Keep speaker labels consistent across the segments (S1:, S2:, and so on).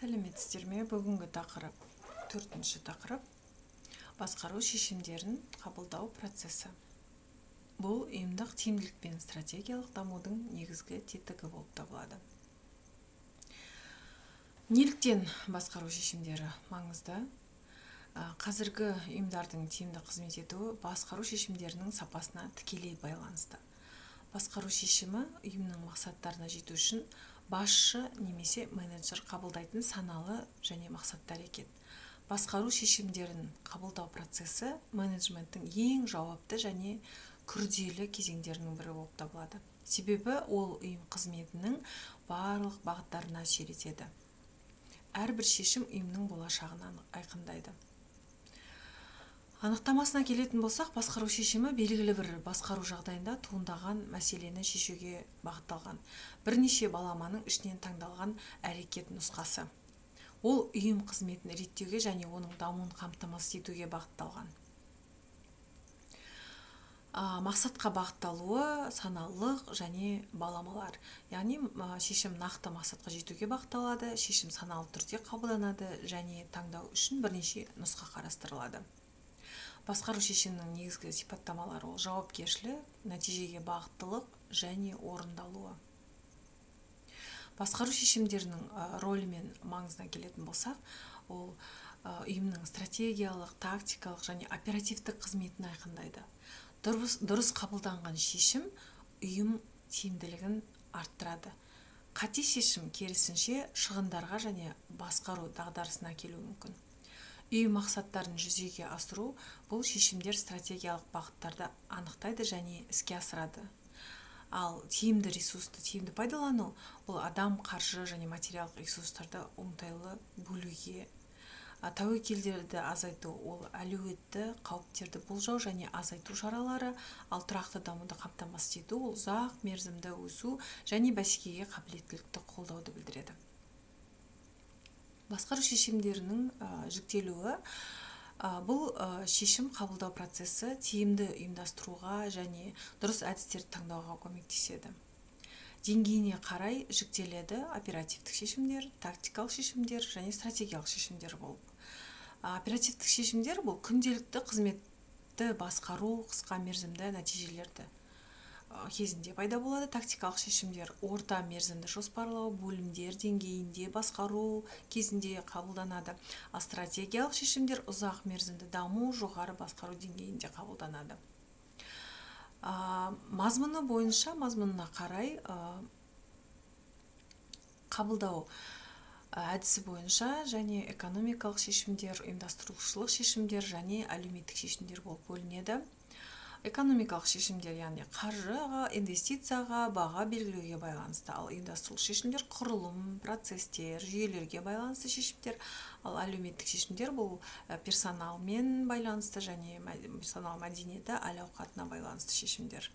S1: Сәлеметсіздер ме? Бүгінгі тақырып, төртінші тақырып, басқару шешімдерін қабылдау процесі. Бұл ұйымдық тиімділік пен стратегиялық дамудың негізгі тетігі болып табылады. Неліктен басқару шешімдері маңызды? Қазіргі ұйымдардың тиімді қызмет етуі басқару шешімдерінің сапасына тікелей байланысты. Басқару шешімі ұйымның мақсаттарына жету үшін басшы немесе менеджер қабылдайтын саналы және мақсатты әрекет. Басқару шешімдерін қабылдау процесі менеджменттің ең жауапты және күрделі кезеңдерінің бірі болып табылады. Себебі ол ұйым қызметінің барлық бағыттарына әсер етеді. Әрбір шешім ұйымның болашағын айқындайды. Анықтамасына келетін болсақ, басқару шешімі белгілі бір басқару жағдайында туындаған мәселені шешуге бағытталған бірнеше баламаның ішінен таңдалған әрекет нұсқасы. Ол ұйым қызметін реттеуге және оның дамуын қамтамасыз етуге бағытталған. Мақсатқа бағытталуы саналылық және баламалар. Яғни шешім нақты мақсатқа жетуге бағытталады, шешім саналы түрде қабылданады және таңдау үшін бірнеше нұсқа қарастырылады. Басқару шешімінің негізгі сипаттамалары ол жауапкершілік, нәтижеге бағыттылық және орындалуы. Басқару шешімдерінің рөлі мен маңызына келетін болсақ, ол ұйымның стратегиялық, тактикалық және оперативтік қызметін айқындайды. Дұрыс қабылданған шешім ұйым тиімділігін арттырады. Қате шешім керісінше шығындарға және басқару дағдарысына келуі мүмкін. Ұйым мақсаттарын жүзеге асыру бұл шешімдер стратегиялық бағыттарды анықтайды және іске асырады. Ал тиімді ресурсты тиімді пайдалану бұл адам, қаржы және материалдық ресурстарды оңтайлы бөлуге, тәуекелдерді азайту ол әлеуетті қауіптерді болжау және азайту шаралары, ал тұрақты дамуды қамтамасыз ету ол ұзақ мерзімді өсу және бәсекеге қабілеттілікті қолдауды білдіреді. Басқару шешімдерінің жүктелуі бұл шешім қабылдау процесі тиімді ұйымдастыруға және дұрыс әдістерді таңдауға көмектеседі. Деңгейіне қарай жүктеледі оперативтік шешімдер, тактикалық шешімдер және стратегиялық шешімдер болып. Оперативтік шешімдер бұл күнделікті қызметті басқару, қысқа мерзімді нәтижелерді кезінде пайда болады. Тактикалық шешімдер орта мерзімді жоспарлау, бөлімдер деңгейінде басқару кезінде қабылданады. Ал стратегиялық шешімдер ұзақ мерзімді даму, жоғары басқару деңгейінде қабылданады. Мазмұнына қарай қабылдау әдісі бойынша және экономикалық шешімдер, ұйымдастырушылық шешімдер және әлеуметтік шешімдер болып бөлінеді. Экономикалық шешімдер, яғни қаржыға, инвестицияға, баға белгілеуге байланысты, ал ұйымдастырушылық шешімдер құрылым, процестер, жүйелерге байланысты шешімдер, ал әлеуметтік шешімдер бұл персоналмен байланысты және персонал мәдениеті, әл-ауқатына байланысты шешімдер.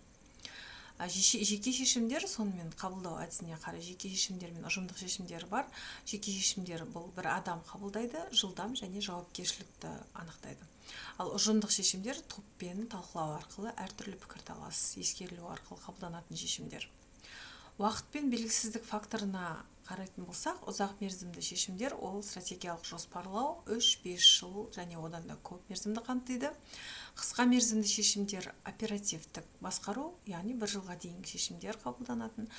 S1: Жеке шешімдер сонымен қабылдау әдісіне қарай жеке шешімдер мен ұжымдық шешімдер бар. Жеке шешімдер бұл бір адам қабылдайды, жылдам және жауапкершілікті анықтайды. Ал ұжымдық шешімдер топпен талқылау арқылы әртүрлі пікірталас ескерілу арқылы қабылданатын шешімдер. Уақыт пен белгісіздік факторына қарайтын болсақ, ұзақ мерзімді шешімдер ол стратегиялық жоспарлау 3-5 жыл және одан да көп мерзімді қамтиды. Қысқа мерзімді шешімдер оперативтік басқару, яғни 1 жылға дейінгі шешімдер қабылданатын.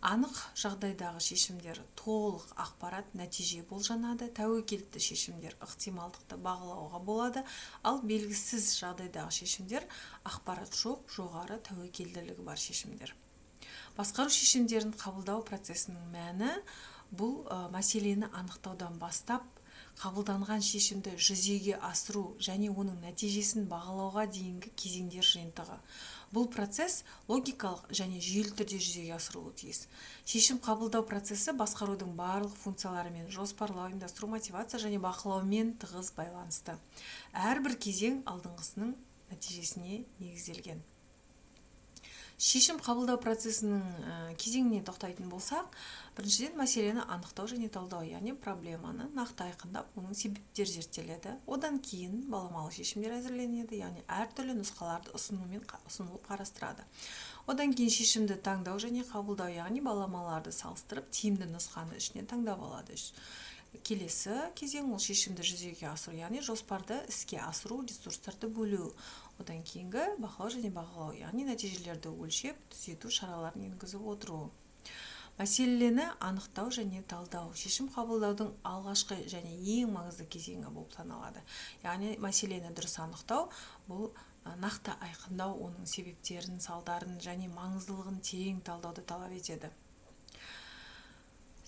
S1: Анық жағдайдағы шешімдер толық ақпарат, нәтиже болжанады. Тәуекелді шешімдер ықтималдықты бағалауға болады, ал белгісіз жағдайдағы шешімдер ақпарат жоқ, жоғары тәуекелділігі бар шешімдер. Басқару шешімдерін қабылдау процесінің мәні бұл мәселені анықтаудан бастап қабылданған шешімді жүзеге асыру және оның нәтижесін бағалауға дейінгі кезеңдер жиынтығы. Бұл процесс логикалық және жүйелі түрде жүзеге асырылуы тиіс. Шешім қабылдау процесі басқарудың барлық функцияларымен жоспарлау, ұйымдастыру, мотивация және бақылаумен тығыз байланысты. Әрбір кезең алдыңғысының нәтижесіне негізделген. Шешім қабылдау процесінің кезеңіне тоқтайтын болсақ, біріншіден мәселені анықтау және талдау, яғни проблеманы нақты айқындап, оның себептері зерттеледі. Одан кейін баламалы шешімдер әзірленеді, яғни әртүрлі нұсқаларды ұсынылып қарастырады. Одан кейін шешімді таңдау және қабылдау, яғни баламаларды салыстырып, тиімді нұсқаны ішінен таңдап алады. келесі кезең ол шешімді жүзеге асыру, яғни жоспарды іске асыру, ресурстарды бөлу. Одан кейінгі бақылау және бағалау, яғни нәтижелерді өлшеп, түзету шараларын енгізіп отыру. Мәселені анықтау және талдау шешім қабылдаудың алғашқы және ең маңызды кезеңі болып саналады. Яғни мәселені дұрыс анықтау бұл нақты айқындау, оның себептерін, салдарын және маңыздылығын терең талдауды талап етеді.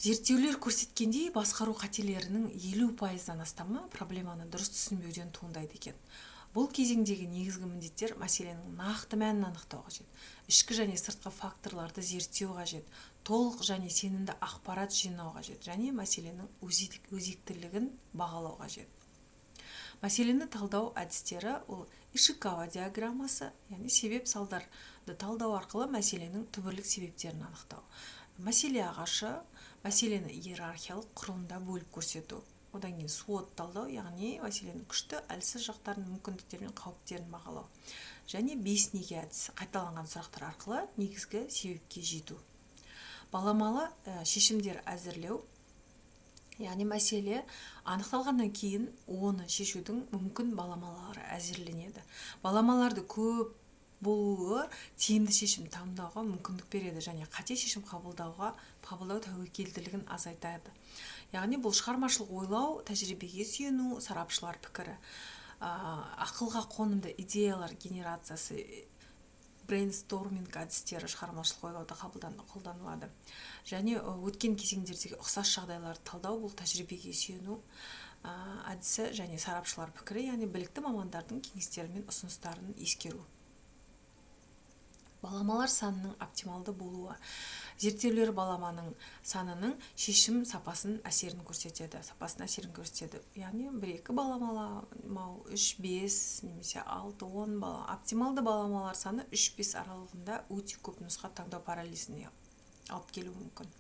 S1: Зерттеулер көрсеткендей, басқару қателерінің 50%-дан астамы проблеманы дұрыс түсінбеуден туындайды екен. Бұл кезеңдегі негізгі міндеттер мәселенің нақты мәнін анықтау қажет, ішкі және сыртқы факторларды зерттеу қажет, толық және сенімді ақпарат жинау қажет және мәселенің өзектілігін бағалау қажет. Мәселені талдау әдістері ол Ишикава диаграммасы, яғни себеп салдарды талдау арқылы мәселенің түбірлік себептерін анықтау. Мәселе ағашы, мәселені иерархиялық құрылымда бөліп көрсету. Одан кейін SWOT талдау, яғни мәселенің күшті, әлсіз жақтарын, мүмкіндіктері мен қауіптерін бағалау. Және 5 неге әдісі қайталанған сұрақтар арқылы негізгі себепке жету. Баламалы шешімдер әзірлеу, яғни мәселе анықталғаннан кейін оны шешудің мүмкін баламалары әзірленеді. Баламаларды көп болуы тиімді шешім таңдауға мүмкіндік береді және қате шешім қабылдау тәуекелділігін азайтады. Яғни бұл шығармашылық ойлау, тәжірибеге сүйену, сарапшылар пікірі, ақылға қонымды идеялар генерациясы, брейнсторминг әдістері шығармашылық ойлауда қолданылады. Және өткен кезеңдердегі ұқсас жағдайларды талдау бұл тәжірибеге сүйену әдісі және сарапшылар пікірі, яғни білікті мамандардың кеңестері мен ұсыныстарын ескеру. Баламалар санының оптималды болуы. Зерттеулер баламаның санының шешім сапасын әсерін көрсетеді. Яғни 1-2 баламаламау, 3-5 немесе 6-10 бала. Оптималды баламалар саны 3-5 аралығында өте көп нұсқа таңдау параллелісіне алып келуі мүмкін.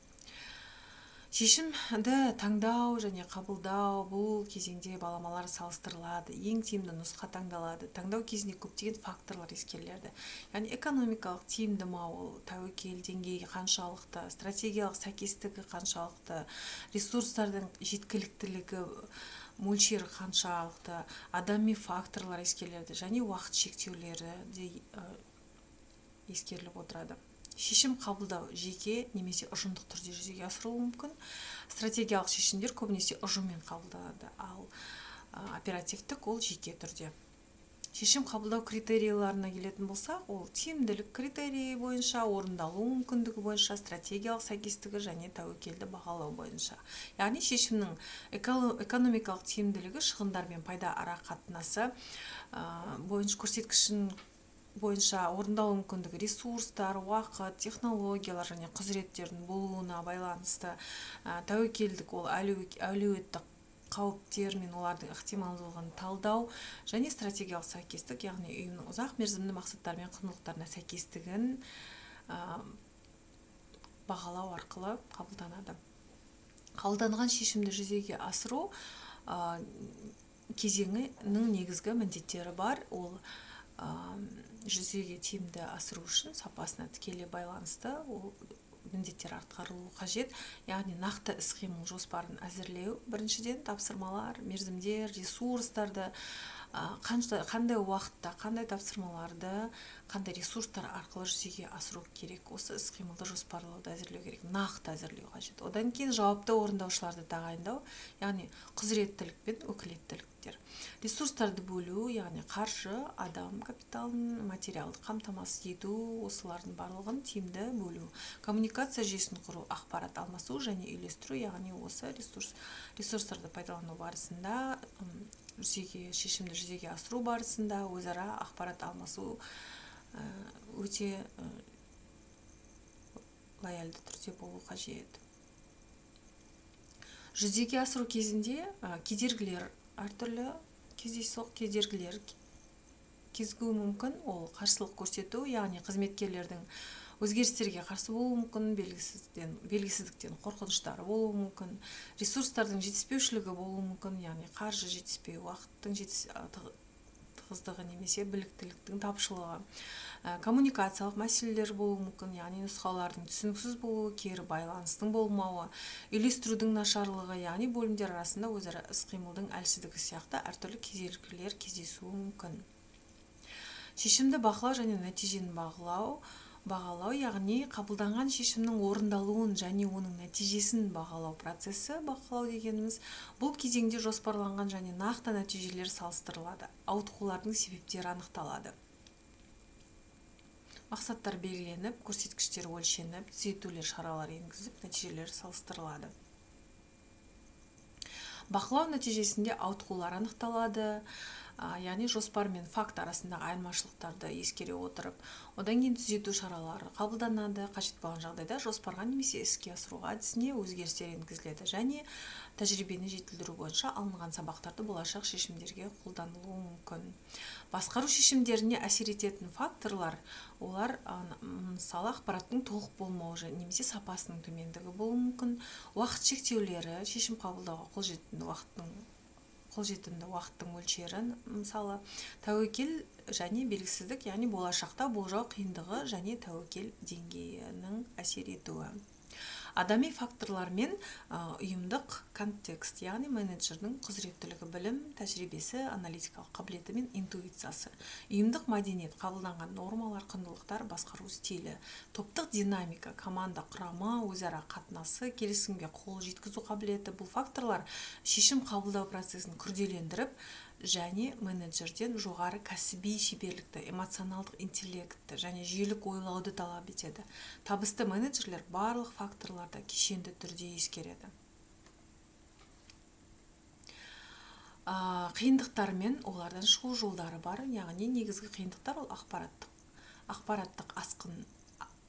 S1: Шешімді таңдау және қабылдау бұл кезеңде баламалар салыстырылады, ең тиімді нұсқа таңдалады. Таңдау кезінде көптеген факторлар ескеріледі. Яғни экономикалық тиімді мау, тәуекел деңгейі қаншалықты, стратегиялық сәйкестігі қаншалықты, ресурстардың жеткіліктілігі, мөлшері қаншалықты, адами факторлар ескеріледі және уақыт шектеулері де ескеріліп отырады. Шешім қабылдау жеке немесе ұжымдық түрде жүзеге асырылуы мүмкін. Стратегиялық шешімдер көбінесе ұжыммен қабылданады, ал оперативтік ол жеке түрде. Шешім қабылдау критерийларына келетін болсақ, ол тиімділік критерийі бойынша, орындалу мүмкіндігі бойынша, стратегиялық сәйкестігі және тәуекелді бағалау бойынша. Яғни шешімнің экономикалық тиімділігі шығындар мен пайда ара қатынасы бойынша көрсеткішін бойынша орындалу мүмкіндігі, ресурстар, уақыт, технологиялар және құзыреттердің болуына байланысты. Тәуекелдік ол әлеуетті қауіптер мен олардың ықтималдылығын талдау және стратегиялық сәйкестік, яғни ұйымның ұзақ мерзімді мақсаттары мен құндылықтарына сәйкестігін бағалау арқылы қабылданады. Қабылданған шешімді жүзеге асыру кезеңінің негізгі міндеттері бар. Ол жүзеге тиімді асыру үшін сапасына тікелей байланысты ол міндеттер атқарылуы қажет. Яғни нақты іс-қимыл жоспарын әзірлеу, біріншіден тапсырмалар, мерзімдер, ресурстарды қандай уақытта, қандай тапсырмаларды, қандай ресурстар арқылы жүзеге асыру керек. Осы іс-қимылды жоспарлауды әзірлеу керек, нақты әзірлеу қажет. Одан кейін жауапты орындаушыларды тағайындау, яғни құзыреттілік пен өкілеттіліктер. Ресурстарды бөлу, яғни қаржы, адам капиталын, материалды қамтамасыз ету, осылардың барлығын тиімді бөлу. Коммуникация жүйесін құру, ақпарат алмасу және үйлестіру, яғни осы ресурстарды пайдалану барысында шешімді жүзеге асыру барысында өзара ақпарат алмасу өте лояльды түрде болу қажет. Жүзеге асыру кезінде кедергілер әртүрлі кедергілер кезігуі мүмкін. Ол қарсылық көрсету, яғни қызметкерлердің өзгерістерге қарсы болуы мүмкін, белгісіздіктен қорқыныштары болуы мүмкін, ресурстардың жетіспеушілігі болуы мүмкін, яғни қаржы жетіспеу, уақыттың тығыздығы немесе біліктіліктің тапшылығы. Коммуникациялық мәселелер болуы мүмкін, яғни нұсқаулардың түсініксіз болуы, кері байланыстың болмауы, үйлестірудің нашарлығы, яғни бөлімдер арасында өзара іс-қимылдың әлсіздігі сияқты әртүрлі кедергілер кездесуі мүмкін. Шешімді бақылау және нәтижені бағалау, яғни қабылданған шешімнің орындалуын және оның нәтижесін бағалау процесі. Бақылау дегеніміз бұл кезеңде жоспарланған және нақты нәтижелер салыстырылады, ауытқулардың себептері анықталады. Мақсаттар белгіленіп, көрсеткіштер өлшеніп, түзетулер шаралар енгізіп, нәтижелер салыстырылады. Бақылау нәтижесінде ауытқулар анықталады, яғни жоспар мен факт арасындағы айырмашылықтарды ескере отырып, одан кейін түзету шаралары қабылданады. Қажет болған жағдайда жоспарға немесе іске асыруға әдісіне өзгерістер енгізіледі және тәжірибені жетілдіру бойынша алынған сабақтарды болашақ шешімдерге қолданылуы мүмкін. Басқару шешімдеріне әсер ететін факторлар, олар мысалы ақпараттың толық болмауы немесе сапасының төмендігі болуы мүмкін. Уақыт шектеулері, шешім қабылдауға қолжетімді уақыттың мөлшері, мысалы тәуекел және белгісіздік, яғни болашақта болжау қиындығы және тәуекел деңгейінің әсер етуі. Адами факторлар мен ұйымдық контекст, яғни менеджердің құзыреттілігі, білім, тәжірибесі, аналитикалық қабілеті мен интуициясы. Ұйымдық мәдениет, қабылданған нормалар, құндылықтар, басқару стилі. Топтық динамика, команда құрамы, өзара қатынасы, келісімге қол жеткізу қабілеті. Бұл факторлар шешім қабылдау процесін күрделендіріп және менеджерден жоғары кәсіби шеберлікті, эмоционалдық интеллектті және жүйелік ойлауды талап етеді. Табысты менеджерлер барлық факторларды кешенді түрде ескереді. Қиындықтар мен олардан шығу жолдары бар, яғни негізгі қиындықтар ол ақпараттық асқын,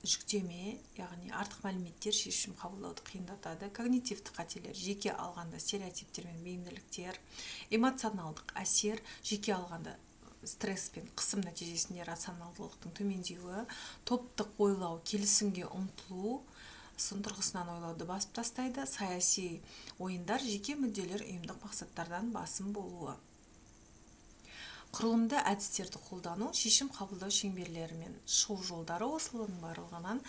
S1: жүктеме, яғни артық мәліметтер шешім қабылдауды қиындатады. Когнитивті қателер, жеке алғанда стереотиптер мен бейімділіктер, эмоционалдық әсер, жеке алғанда стресс пен қысым нәтижесінде рационалдылықтың төмендеуі, топтық ойлау, келісімге ұмтылу, сын тұрғысынан ойлауды басып тастайды. Саяси ойындар, жеке мүдделер ұйымдық мақсаттардан басым болуы. Құрылымды әдістерді қолдану, шешім қабылдау шеңберлері мен шығу жолдары, осылардың барлығынан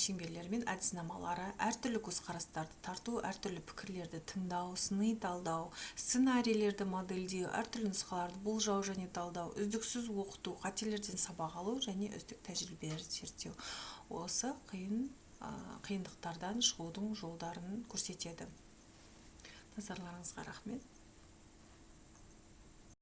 S1: шеңберлері мен әдіснамалары, әртүрлі көзқарастарды тарту, әртүрлі пікірлерді тыңдау, сыни талдау, сценарийлерді модельдеу, әртүрлі нұсқаларды болжау және талдау, үздіксіз оқыту, қателерден сабақ алу және үздік тәжірибелерді зерттеу. Осы қиындықтардан шығудың жолдарын көрсетеді. Назарларыңызға рахмет.